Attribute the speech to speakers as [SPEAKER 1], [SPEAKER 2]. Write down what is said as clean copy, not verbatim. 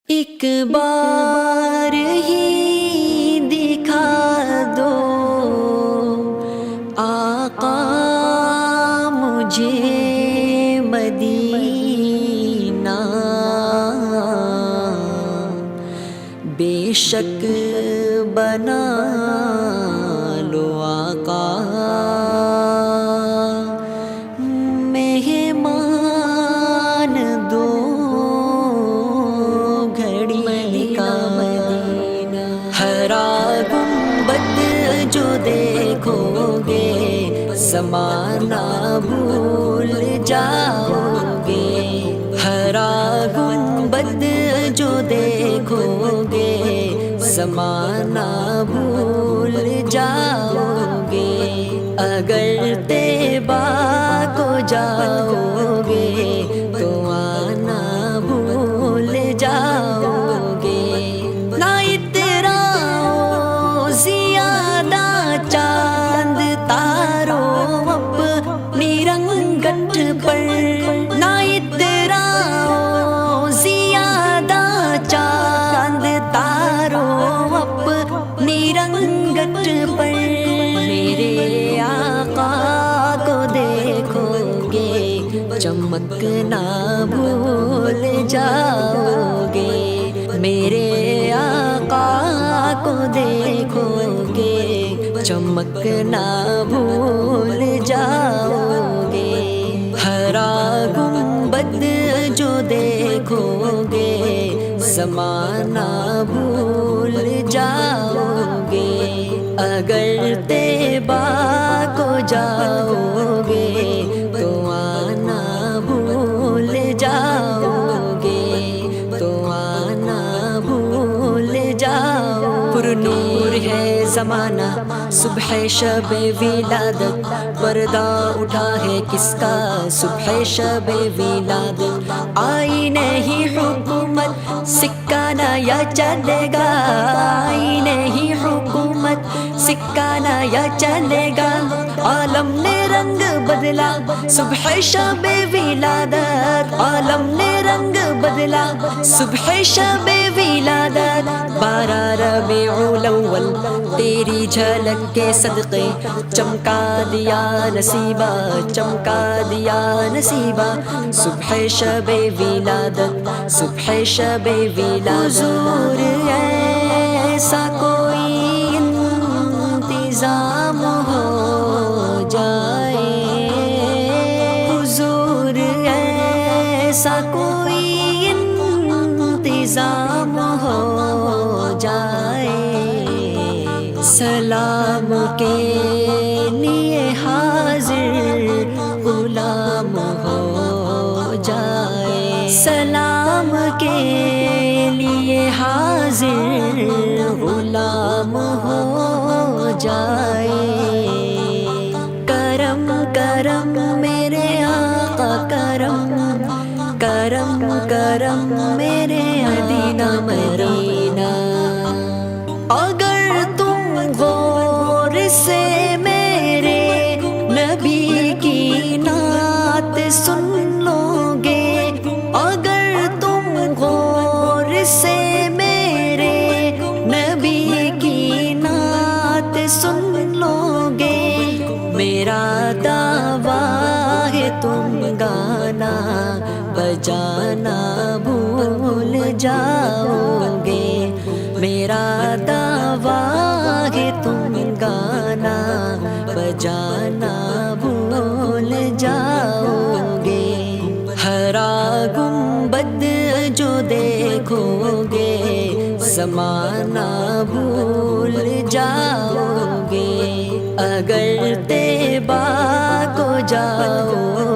[SPEAKER 1] ایک بار ہی دکھا دو آقا مجھے مدینہ، بے شک بنا لو آقا مہمان دو گھڑی کا مدینہ۔ ہرا گنبد جو دیکھو گے زمانہ بھول جاؤ گے، ہرا گنبد جو دیکھو گے زمانہ بھول جاؤ گے۔ اگر طیبہ کو جاؤ گے تو آنا بھول جاؤ گے۔ نہ اتراؤ زیادہ چاند تاروں اپنی رنگت پر، نہ اتراؤ زیادہ چاند تاروں اپنی رنگت پر۔ میرے آقا کو دیکھو گے چمکنا بھول جاؤ گے، میرے آقا کو دیکھو گے چمکنا بھول جاؤ گے۔ ہرا گنبد جو دیکھو گے زمانہ بھول جاؤ گے۔ اگر طیبہ کو جاؤ گے تو آنا بھول جاؤ گے، تو آنا بھول جاؤ۔ پرنور ہے زمانہ صبح شب ولادت، پردہ اٹھا ہے کس کا صبح شب ولادت۔ آئی نہیں حکومت سکہ نیا چلے گا، آئی نہیں حکومت سکہ نیا چلے گا۔ عالم نے رنگ بدلا صبح شب ولادت، عالم نے رنگ بدلا صبح شب ولادت۔ 12 ربیع الاول تیری جھلک کے صدقے چمکا دیا نصیبہ، چمکا دیا نصیبہ۔ صبح شب ولادت، صبح شب ولادت۔ حضور ایسا کوئی انتظام ہو جائے، حضور ایسا کوئی انتظام ہو جائے۔ سلام کے لیے حاضر غلام ہو جائے، سلام کے لیے حاضر غلام ہو جائے۔ کرم کرم میرے آقا کرم، کرم کرم میرے مدینہ مدینہ۔ اگر تم غور سے میرے نبی کی نعت سن لو گے، اگر تم غور سے میرے نبی کی نعت سن لو گے، میرا دعویٰ ہے تم گانا بجانا بھول جاؤ گے، میرا دعویٰ ہے تم گانا بجانا بھول جاؤ گے۔ ہرا گنبد جو دیکھو گے زمانہ بھول جاؤ گے۔ اگر طیبہ کو جاؤ